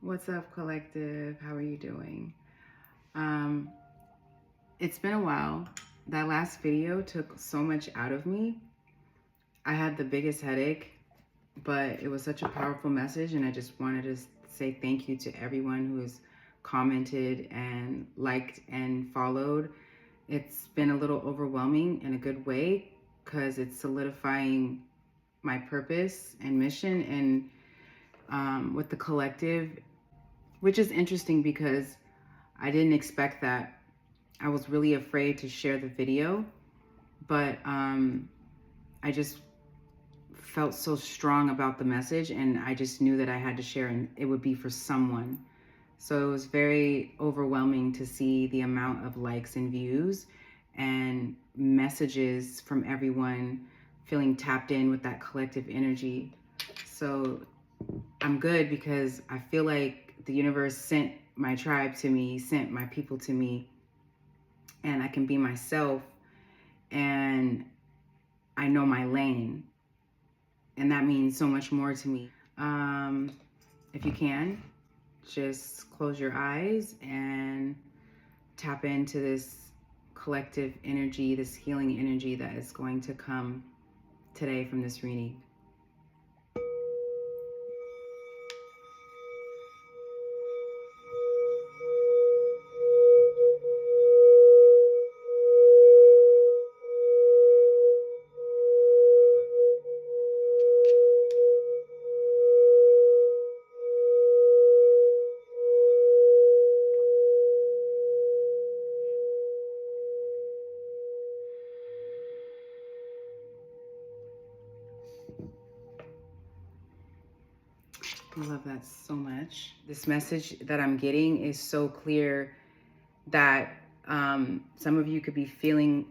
What's up, collective? How are you doing? Um, it's been a while. That last video took so much out of me. I had the biggest headache, but it was such a powerful message, and I just wanted to say thank you to everyone who has commented and liked and followed. It's been a little overwhelming in a good way because it's solidifying my purpose and mission and with the collective, which is interesting because I didn't expect that. I was really afraid to share the video, but I just felt so strong about the message, and I just knew that I had to share, and it would be for someone. So it was very overwhelming to see the amount of likes and views and messages from everyone feeling tapped in with that collective energy. So I'm good because I feel like the universe sent my tribe to me, sent my people to me, and I can be myself, and I know my lane, and that means so much more to me. If you can, just close your eyes and tap into this collective energy, this healing energy that is going to come today from this reading. I love that so much. This message that I'm getting is so clear that some of you could be feeling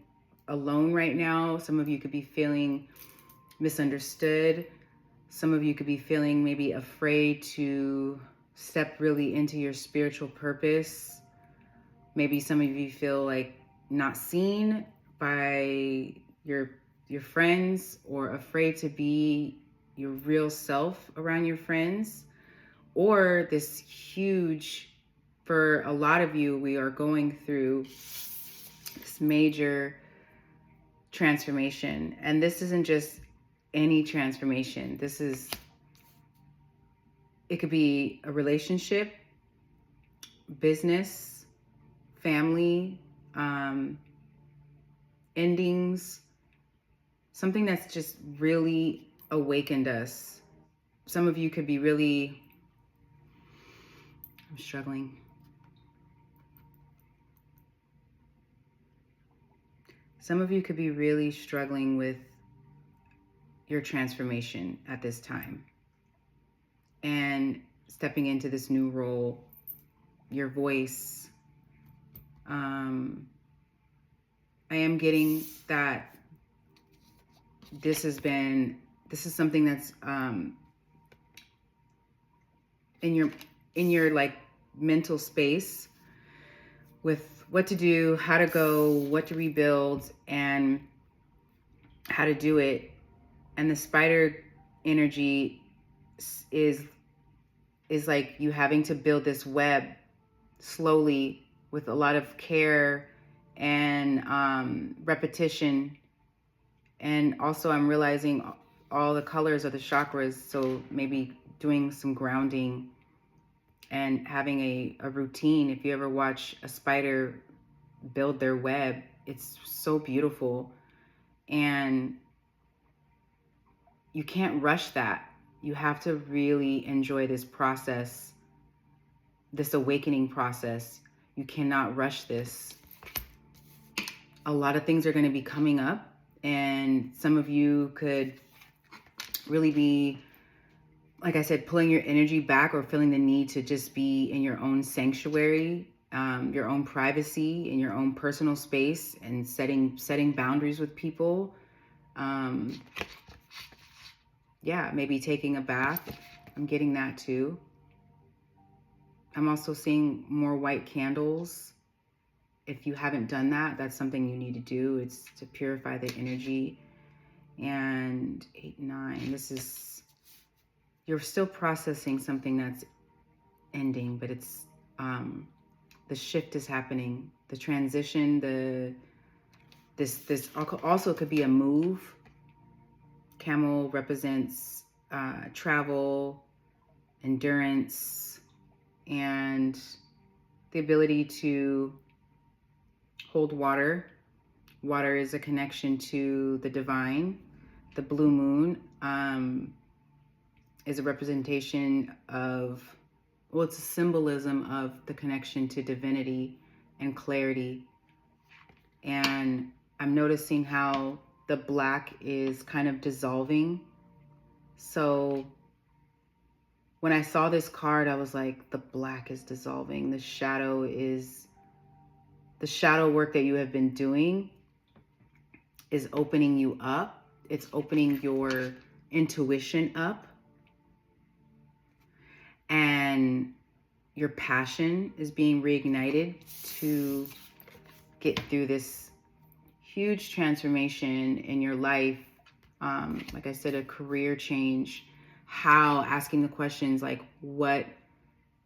alone right now. Some of you could be feeling misunderstood. Some of you could be feeling maybe afraid to step really into your spiritual purpose. Maybe some of you feel like not seen by your friends, or afraid to be your real self around your friends. Or this huge, for a lot of you, we are going through this major transformation. And this isn't just any transformation. It could be a relationship, business, family, endings, something that's just really awakened us. Some of you could be really, I'm struggling. Some of you could be really struggling with your transformation at this time and stepping into this new role, your voice. I am getting that this is something that's in your like mental space, with what to do, how to go, what to rebuild, and how to do it. And the spider energy is like you having to build this web slowly with a lot of care and repetition. And also I'm realizing all the colors of the chakras, so maybe doing some grounding and having a routine. If you ever watch a spider build their web, it's so beautiful. And you can't rush that. You have to really enjoy this process, this awakening process. You cannot rush this. A lot of things are going to be coming up, and some of you could really be, like I said, pulling your energy back, or feeling the need to just be in your own sanctuary, your own privacy, in your own personal space, and setting boundaries with people. Yeah, maybe taking a bath. I'm getting that too. I'm also seeing more white candles. If you haven't done that, that's something you need to do. It's to purify the energy. And 8, 9, you're still processing something that's ending, but it's the shift is happening, the transition, this also could be a move. Camel represents travel, endurance, and the ability to hold water. Water is a connection to the divine. The blue moon is a representation of, well, it's a symbolism of the connection to divinity and clarity. And I'm noticing how the black is kind of dissolving. So when I saw this card, I was like, the black is dissolving. The shadow work that you have been doing is opening you up. It's opening your intuition up. And your passion is being reignited to get through this huge transformation in your life. Like I said, a career change. How, asking the questions like, what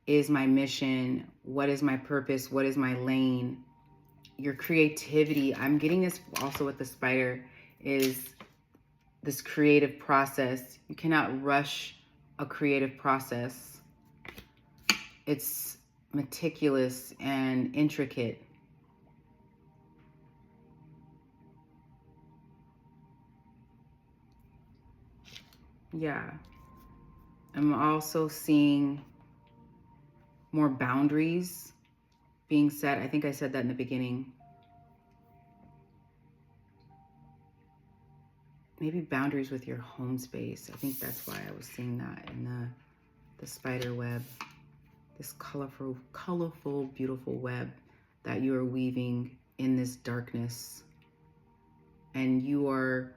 is my mission? What is my purpose? What is my lane? Your creativity. I'm getting this also with the spider, is this creative process. You cannot rush a creative process. It's meticulous and intricate. Yeah. I'm also seeing more boundaries being set. I think I said that in the beginning. Maybe boundaries with your home space. I think that's why I was seeing that in the spider web. This colorful, beautiful web that you are weaving in this darkness. And you are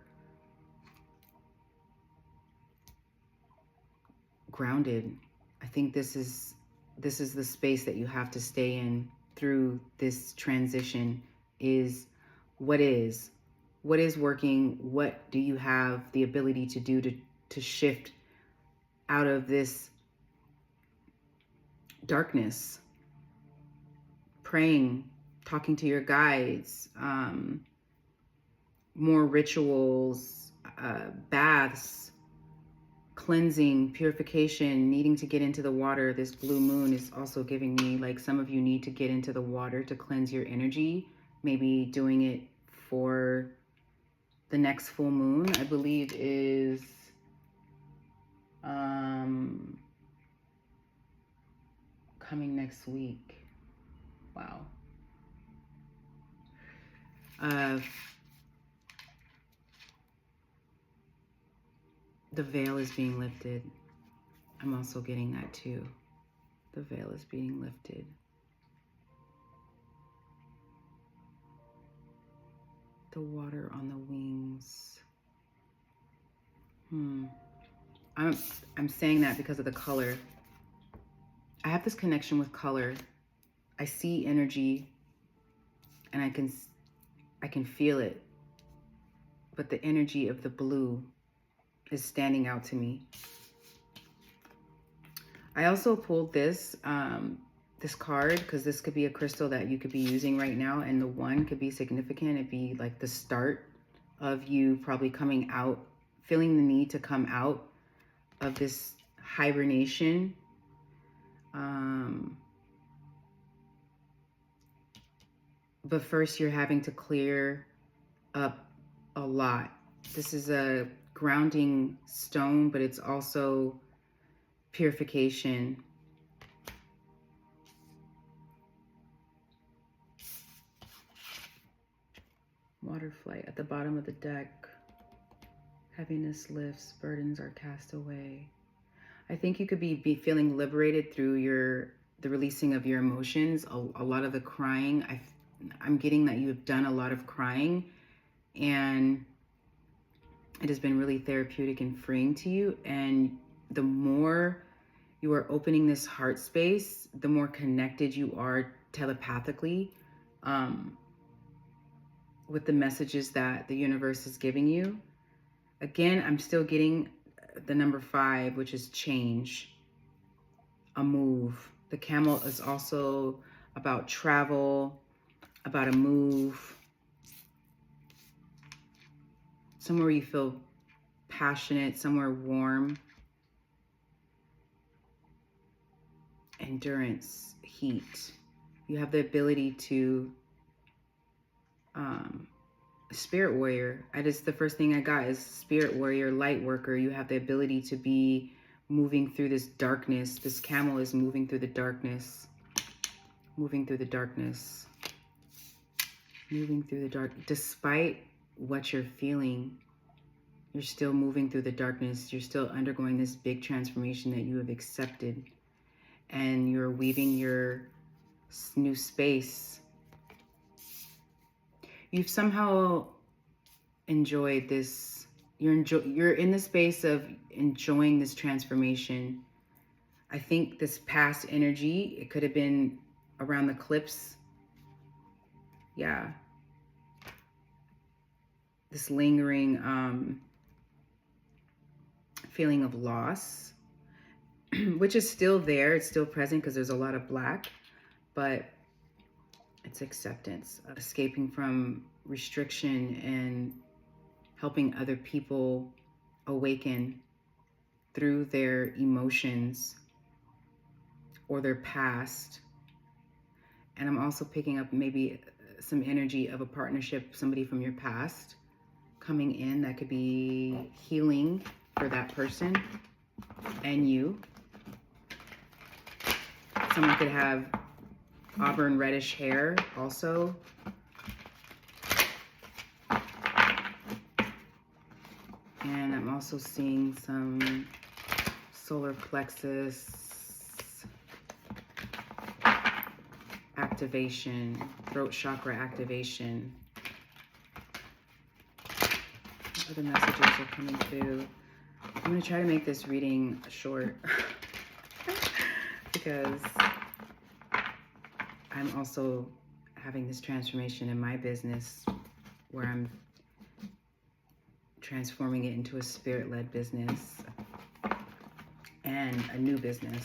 grounded. I think this is the space that you have to stay in through this transition. Is what is working. What do you have the ability to do to shift out of this darkness? Praying, talking to your guides, more rituals, baths, cleansing, purification, needing to get into the water. This blue moon is also giving me, like, some of you need to get into the water to cleanse your energy. Maybe doing it for the next full moon, I believe, is coming next week. Wow. The veil is being lifted. I'm also getting that too. The veil is being lifted. The water on the wings. I'm saying that because of the color. I have this connection with color. I see energy and I can feel it. But the energy of the blue is standing out to me. I also pulled this card because this could be a crystal that you could be using right now, and the one could be significant. It'd be like the start of you probably coming out, feeling the need to come out of this hibernation. But first you're having to clear up a lot. This is a grounding stone, but it's also purification. Water flight at the bottom of the deck. Heaviness lifts, burdens are cast away. I think you could be feeling liberated through the releasing of your emotions. A lot of the crying, I'm getting that you have done a lot of crying, and it has been really therapeutic and freeing to you. And the more you are opening this heart space, the more connected you are telepathically with the messages that the universe is giving you. Again, I'm still getting the number 5, which is change, a move. The camel is also about travel, about a move, somewhere you feel passionate, somewhere warm, endurance, heat. You have the ability to, spirit warrior. The first thing I got is spirit warrior, light worker. You have the ability to be moving through this darkness. This camel is moving through the darkness, moving through the darkness, moving through the dark. Despite what you're feeling, you're still moving through the darkness. You're still undergoing this big transformation that you have accepted. And you're weaving your new space. You've somehow enjoyed this. You're in the space of enjoying this transformation. I think this past energy, it could have been around the eclipse. Yeah. This lingering feeling of loss, which is still there. It's still present because there's a lot of black, but it's acceptance, escaping from restriction and helping other people awaken through their emotions or their past. And I'm also picking up maybe some energy of a partnership, somebody from your past coming in. That could be healing for that person and you. Someone could have auburn reddish hair also. And I'm also seeing some solar plexus activation, throat chakra activation. What other messages are coming through? I'm going to try to make this reading short because I'm also having this transformation in my business where I'm transforming it into a spirit-led business and a new business.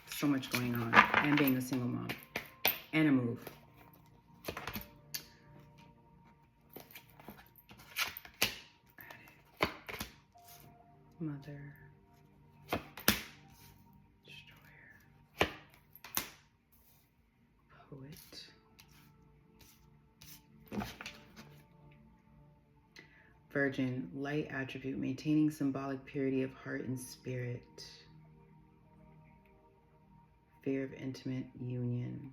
So much going on, and being a single mom and a move. Mother, destroyer, poet, Virgin, light attribute, maintaining symbolic purity of heart and spirit. Fear of intimate union.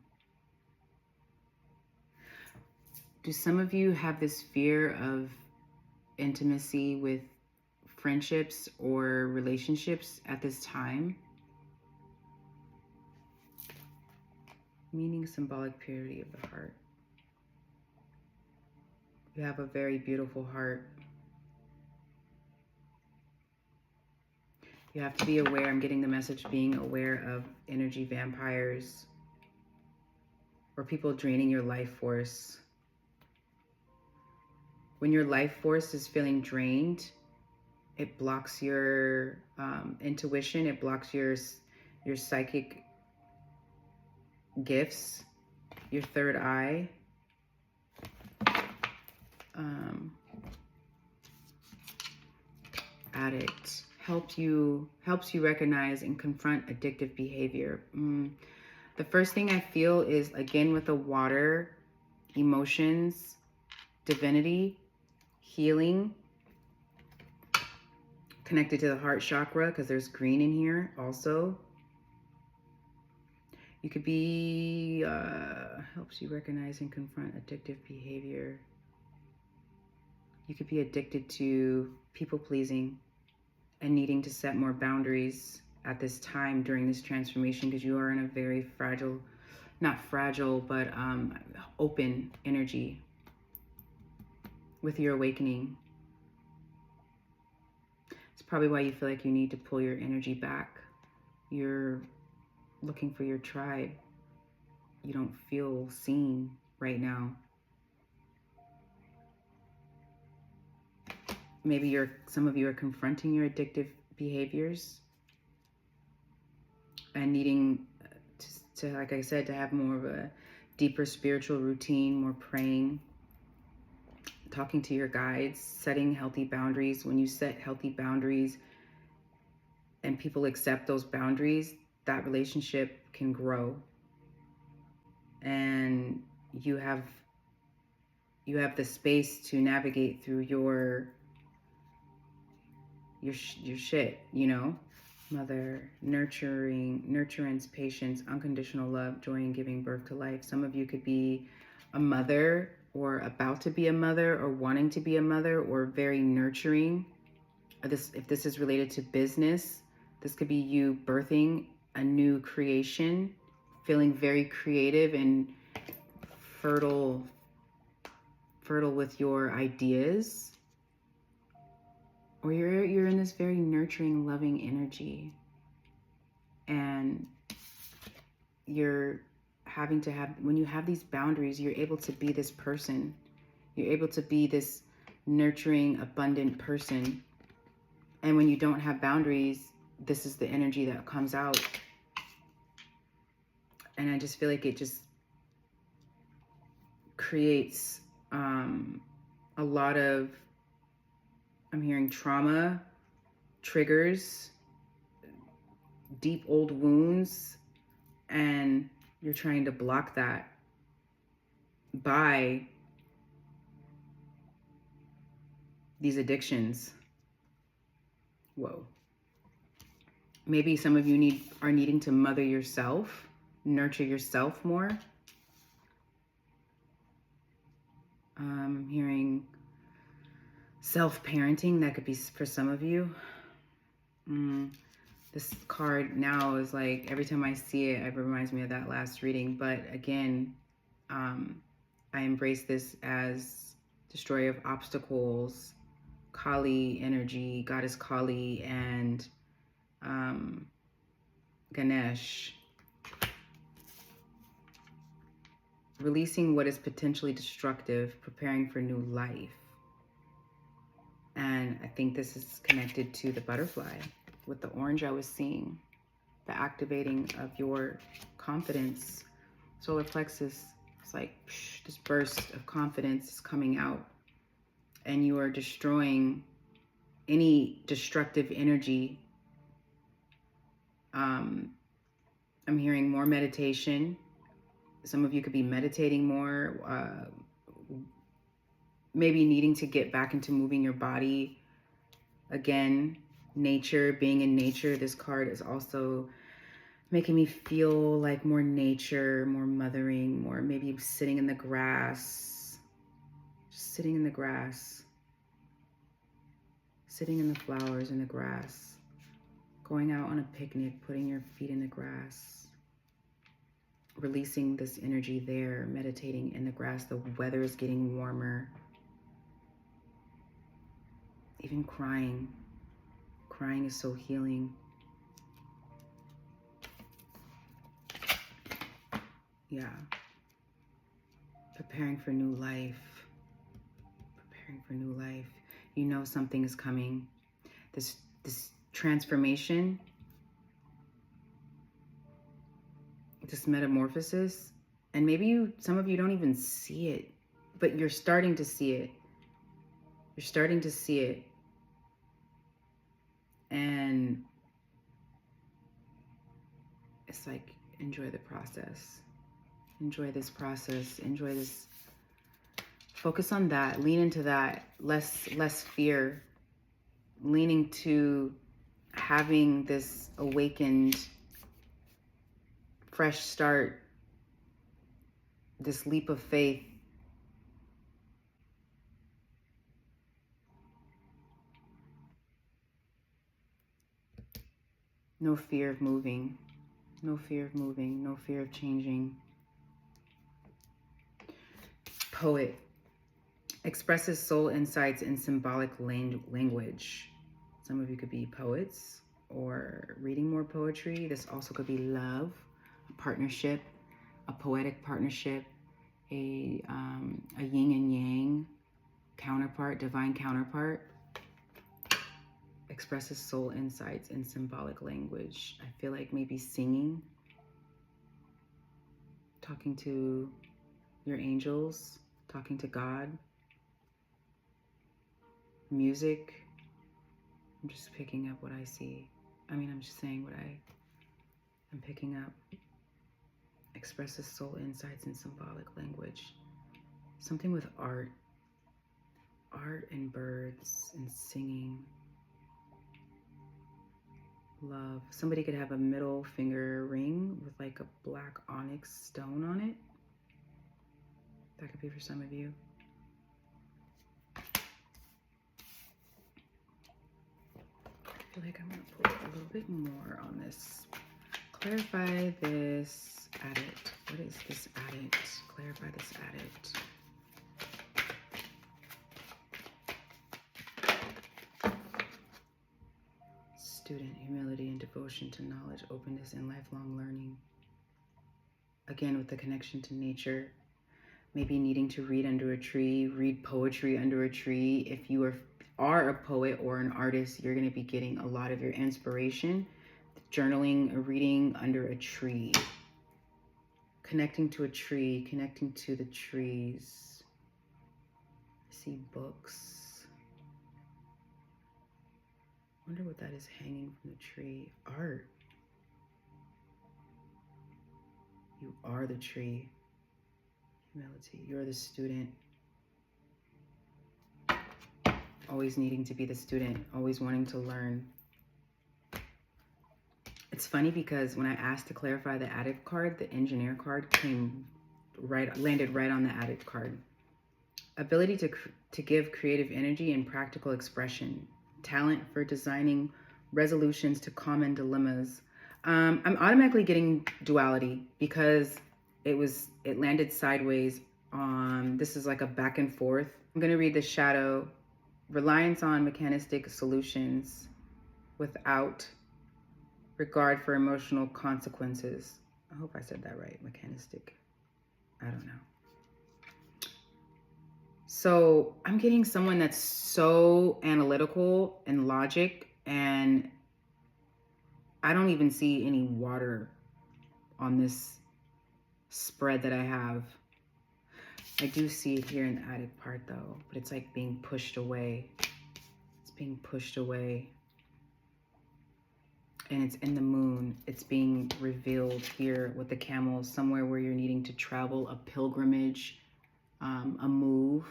Do some of you have this fear of intimacy with friendships or relationships at this time? Meaning symbolic purity of the heart. You have a very beautiful heart. You have to be aware. I'm getting the message, being aware of energy vampires or people draining your life force. When your life force is feeling drained, it blocks your intuition. It blocks your psychic gifts, your third eye. Addict helps you recognize and confront addictive behavior. The first thing I feel is, again, with the water, emotions, divinity, healing, connected to the heart chakra, because there's green in here also. You could be, helps you recognize and confront addictive behavior. You could be addicted to people pleasing and needing to set more boundaries at this time during this transformation, because you are in a very fragile, not fragile, but open energy with your awakening. It's probably why you feel like you need to pull your energy back. You're looking for your tribe. You don't feel seen right now. Maybe some of you are confronting your addictive behaviors and needing to, like I said, to have more of a deeper spiritual routine, more praying, talking to your guides, setting healthy boundaries. When you set healthy boundaries and people accept those boundaries, that relationship can grow. And you have the space to navigate through your shit, you know? Mother, nurturance, patience, unconditional love, joy in giving birth to life. Some of you could be a mother or about to be a mother or wanting to be a mother or very nurturing. If this is related to business, this could be you birthing a new creation, feeling very creative and fertile with your ideas. Or you're in this very nurturing, loving energy, and you're having to have, when you have these boundaries, you're able to be this person. You're able to be this nurturing, abundant person. And when you don't have boundaries, this is the energy that comes out. And I just feel like it just creates a lot of, I'm hearing trauma, triggers, deep old wounds, and you're trying to block that by these addictions. Whoa. Maybe some of you are needing to mother yourself, nurture yourself more. I'm hearing self-parenting. That could be for some of you. This card now is like, every time I see it, it reminds me of that last reading. But again, I embrace this as destroyer of obstacles, Kali energy, goddess Kali, and Ganesh. Releasing what is potentially destructive, preparing for new life. And I think this is connected to the butterfly with the orange I was seeing. The activating of your confidence. Solar plexus, it's like this burst of confidence is coming out. And you are destroying any destructive energy. I'm hearing more meditation. Some of you could be meditating more, maybe needing to get back into moving your body again. Nature, being in nature. This card is also making me feel like more nature, more mothering, more maybe sitting in the grass, just sitting in the grass, sitting in the flowers in the grass, going out on a picnic, putting your feet in the grass, releasing this energy there, meditating in the grass. The weather is getting warmer. Even crying. Crying is so healing. Yeah. Preparing for new life. Preparing for new life. You know something is coming. This transformation, this metamorphosis, and maybe some of you don't even see it, but you're starting to see it. You're starting to see it. And it's like, enjoy the process. Enjoy this process. Enjoy this. Focus on that. Lean into that. Less fear. Leaning to having this awakened, fresh start. This leap of faith. No fear of moving. No fear of moving. No fear of changing. Poet. Expresses soul insights in symbolic language. Some of you could be poets or reading more poetry. This also could be love, a partnership, a poetic partnership, a yin and yang counterpart, divine counterpart. Expresses soul insights in symbolic language. I feel like maybe singing. talking to your angels, talking to God, music. I'm just picking up what I see. I'm just saying what I'm picking up. Expresses soul insights in symbolic language. Something with art. Art and birds and singing. Love. Somebody could have a middle finger ring with like a black onyx stone on it. That could be for some of you. I feel like I'm going to pull a little bit more on this. Clarify this addict. What is this addict? Clarify this addict. Student, humility and devotion to knowledge, openness and lifelong learning. Again, with the connection to nature. Maybe needing to read under a tree, read poetry under a tree. If you are a poet or an artist, you're going to be getting a lot of your inspiration. Journaling or reading under a tree. Connecting to a tree, connecting to the trees. I see books. Wonder what that is hanging from the tree. Art. You are the tree. Humility. You're the student. Always needing to be the student. Always wanting to learn. It's funny because when I asked to clarify the addict card, the engineer card landed right on the addict card. Ability to give creative energy and practical expression. Talent for designing resolutions to common dilemmas. I'm automatically getting duality because it landed sideways on, this is like a back and forth. I'm going to read the shadow. Reliance on mechanistic solutions without regard for emotional consequences. I hope I said that right. Mechanistic. I don't know. So I'm getting someone that's so analytical and logic, and I don't even see any water on this spread that I have. I do see it here in the addict part though, but it's like being pushed away. It's being pushed away. And it's in the moon. It's being revealed here with the camel, somewhere where you're needing to travel, a pilgrimage, a move.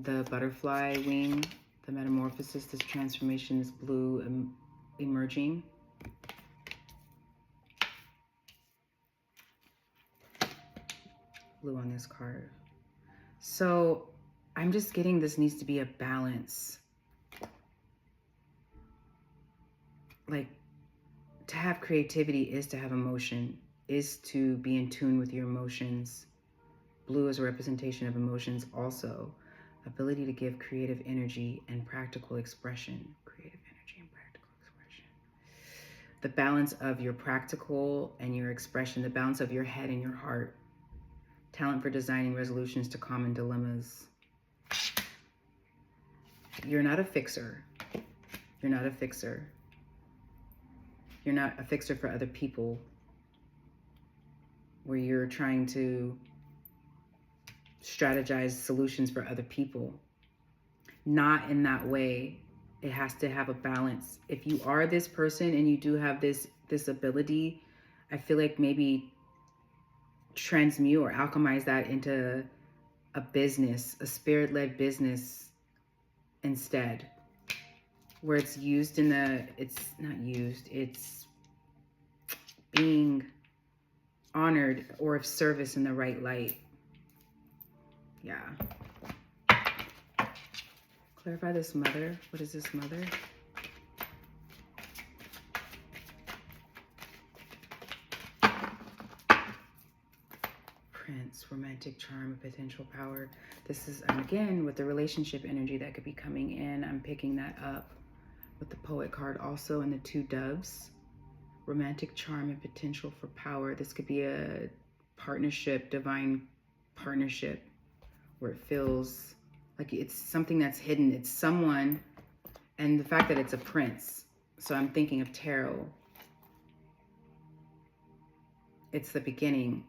The butterfly wing, the metamorphosis, this transformation, this blue emerging. Blue on this card. So I'm just getting this needs to be a balance. Like, to have creativity is to have emotion, is to be in tune with your emotions. Blue is a representation of emotions also. Ability to give creative energy and practical expression. Creative energy and practical expression. The balance of your practical and your expression, the balance of your head and your heart. Talent for designing resolutions to common dilemmas. You're not a fixer. You're not a fixer. You're not a fixer for other people, where you're trying to strategize solutions for other people. Not in that way. It has to have a balance. If you are this person and you do have this ability, I feel like maybe transmute or alchemize that into a business, a spirit-led business instead, where it's used in it's not used, it's being honored or of service in the right light. Yeah. Clarify this mother. What is this mother? Prince, romantic charm, potential power. This is, again, with the relationship energy that could be coming in. I'm picking that up with the poet card also, and the two doves. Romantic charm and potential for power. This could be a partnership, divine partnership, where it feels like it's something that's hidden. It's someone, and the fact that it's a prince. So I'm thinking of tarot. It's the beginning.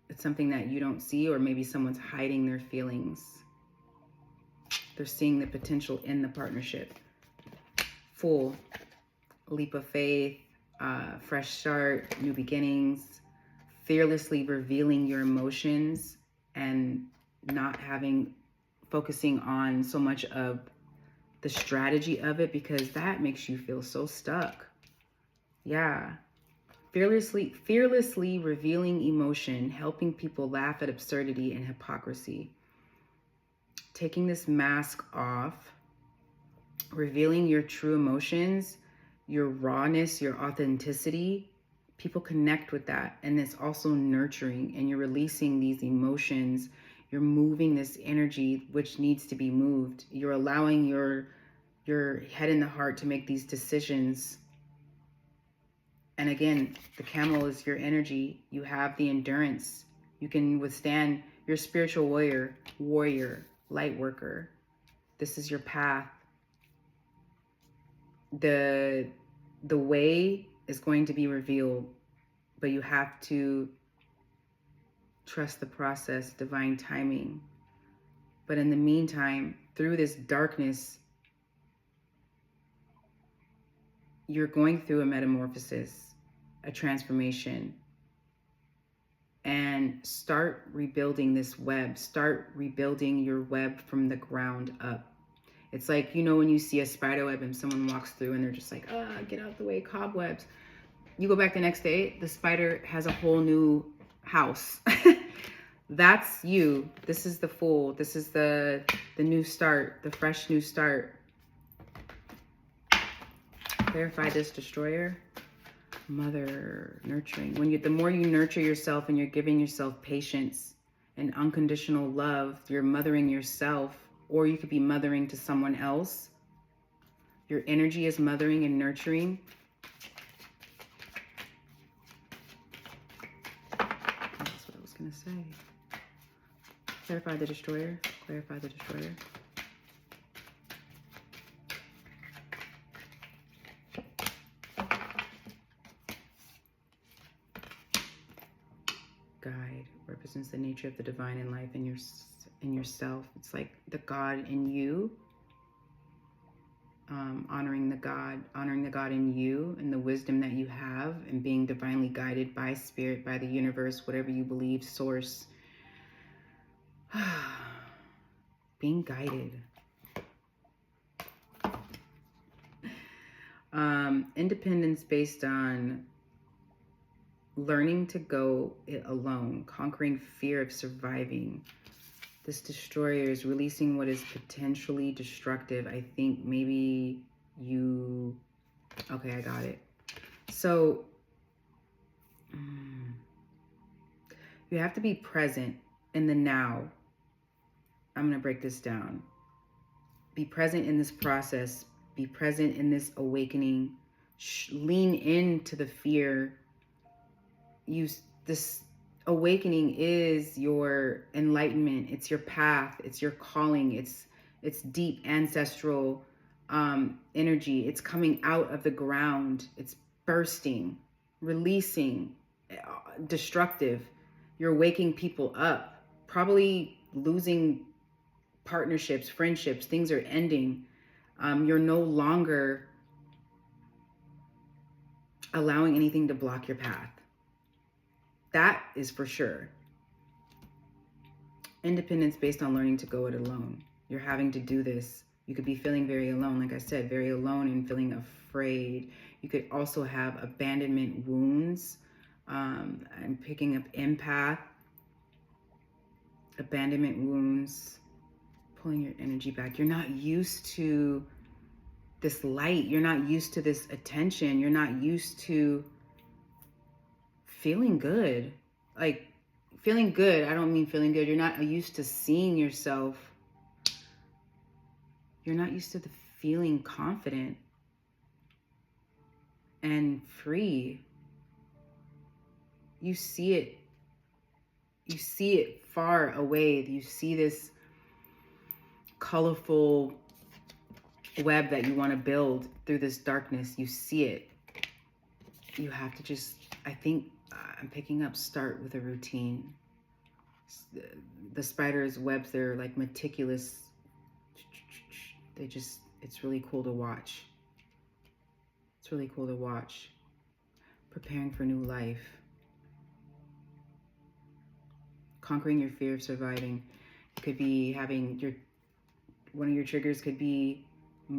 It's something that you don't see, or maybe someone's hiding their feelings. They're seeing the potential in the partnership. Full leap of faith, fresh start, new beginnings, fearlessly revealing your emotions and not focusing on so much of the strategy of it, because that makes you feel so stuck. Yeah. Fearlessly revealing emotion, helping people laugh at absurdity and hypocrisy. Taking this mask off, revealing your true emotions, your rawness, your authenticity. People connect with that. And it's also nurturing, and you're releasing these emotions. You're moving this energy which needs to be moved. You're allowing your head and the heart to make these decisions. And again, the camel is your energy. You have the endurance. You can withstand. You're a spiritual warrior, light worker. This is your path. The way is going to be revealed, but you have to trust the process, divine timing. But in the meantime, through this darkness, you're going through a metamorphosis, a transformation, and start rebuilding this web. Start rebuilding your web from the ground up. It's like, you know, when you see a spider web and someone walks through and they're just like, get out the way, cobwebs. You go back the next day, the spider has a whole new house. That's you. This is the Fool. This is the new start, the fresh new start. Clarify this, Destroyer. Mother, nurturing. The more you nurture yourself and you're giving yourself patience and unconditional love, you're mothering yourself, or you could be mothering to someone else. Your energy is mothering and nurturing. That's what I was going to say. Clarify the Destroyer. Clarify the Destroyer. Guide represents the nature of the divine in life and in yourself. It's like the God in you. Honoring the God in you and the wisdom that you have, and being divinely guided by spirit, by the universe, whatever you believe, source. Being guided. Independence based on learning to go it alone, conquering fear of surviving. This Destroyer is releasing what is potentially destructive. I think maybe you... Okay, I got it. So, you have to be present in the now. I'm going to break this down. Be present in this process. Be present in this awakening. Lean into the fear. This awakening is your enlightenment. It's your path. It's your calling. It's deep ancestral energy. It's coming out of the ground. It's bursting, releasing, destructive. You're waking people up, probably losing partnerships, friendships. Things are ending. You're no longer allowing anything to block your path. That is for sure. Independence based on learning to go it alone. You're having to do this. You could be feeling very alone, like I said, very alone and feeling afraid. You could also have abandonment wounds. I'm picking up empath. Abandonment wounds. Pulling your energy back. You're not used to this light. You're not used to this attention. You're not used to feeling good. Like, feeling good, I don't mean feeling good. You're not used to seeing yourself. You're not used to the feeling confident and free. You see it. You see it far away. You see this colorful web that you want to build through this darkness. You see it. You have to just I think I'm picking up start with a routine. The spider's webs, they're like meticulous. It's really cool to watch. It's really cool to watch. Preparing for new life. Conquering your fear of surviving. It could be having one of your triggers could be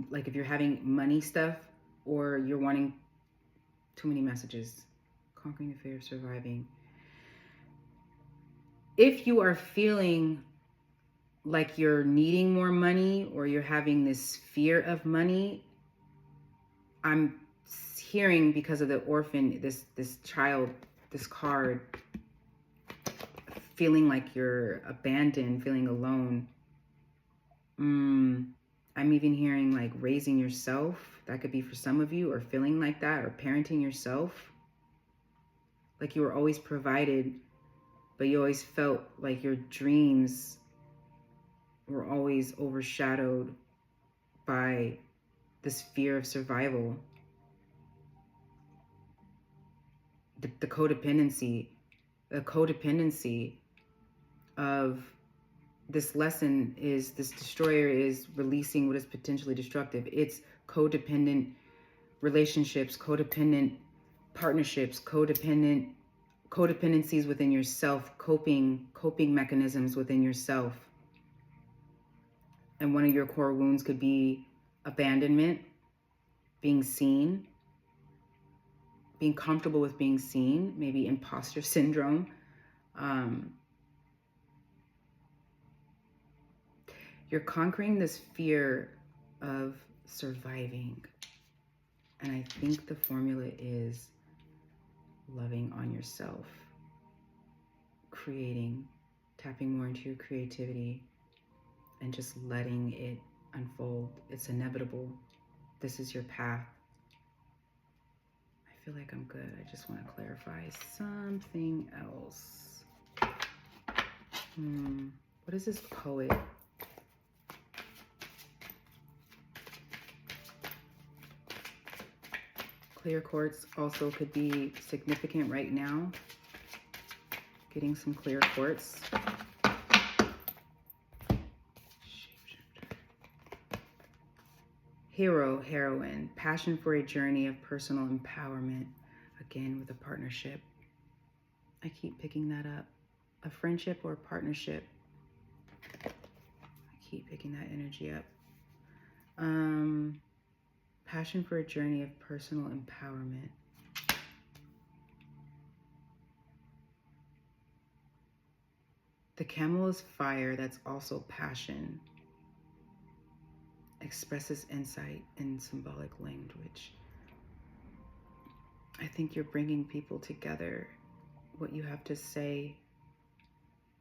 like if you're having money stuff or you're wanting too many messages. Conquering the fear of surviving. If you are feeling like you're needing more money or you're having this fear of money, I'm hearing because of the orphan, this child, this card, feeling like you're abandoned, feeling alone. I'm even hearing like raising yourself. That could be for some of you, or feeling like that, or parenting yourself. Like you were always provided, but you always felt like your dreams were always overshadowed by this fear of survival. The codependency of this lesson is this destroyer is releasing what is potentially destructive. It's codependent relationships, codependent partnerships, codependencies within yourself, coping mechanisms within yourself. And one of your core wounds could be abandonment, being seen, being comfortable with being seen, maybe imposter syndrome. You're conquering this fear of surviving. And I think the formula is loving on yourself, creating, tapping more into your creativity, and just letting it unfold. It's inevitable. This is your path. I feel like I'm good. I just want to clarify something else. What is this poet? Clear quartz also could be significant right now. Getting some clear quartz. Hero, heroine, passion for a journey of personal empowerment. Again, with a partnership. I keep picking that up. A friendship or a partnership. I keep picking that energy up. Passion for a journey of personal empowerment. The camel is fire, that's also passion. Expresses insight in symbolic language. I think you're bringing people together. What you have to say,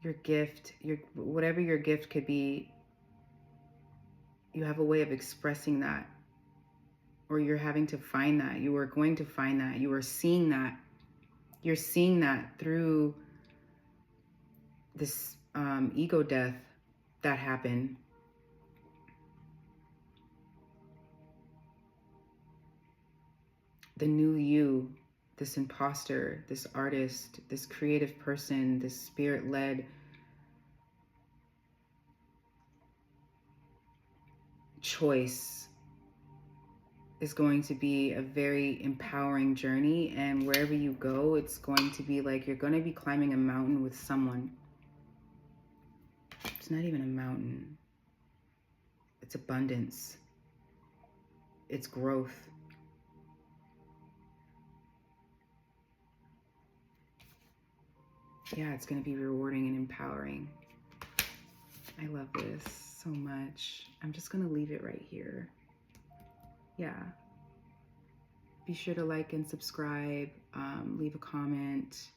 your gift, whatever your gift could be, you have a way of expressing that. Or you're having to find that. You are going to find that. You are seeing that. You're seeing that through this ego death that happened. The new you, this imposter, this artist, this creative person, this spirit-led choice is going to be a very empowering journey. And wherever you go, it's going to be like you're going to be climbing a mountain with someone. It's not even a mountain. It's abundance. It's growth. Yeah, it's going to be rewarding and empowering. I love this so much. I'm just going to leave it right here. Yeah. Be sure to like and subscribe, leave a comment.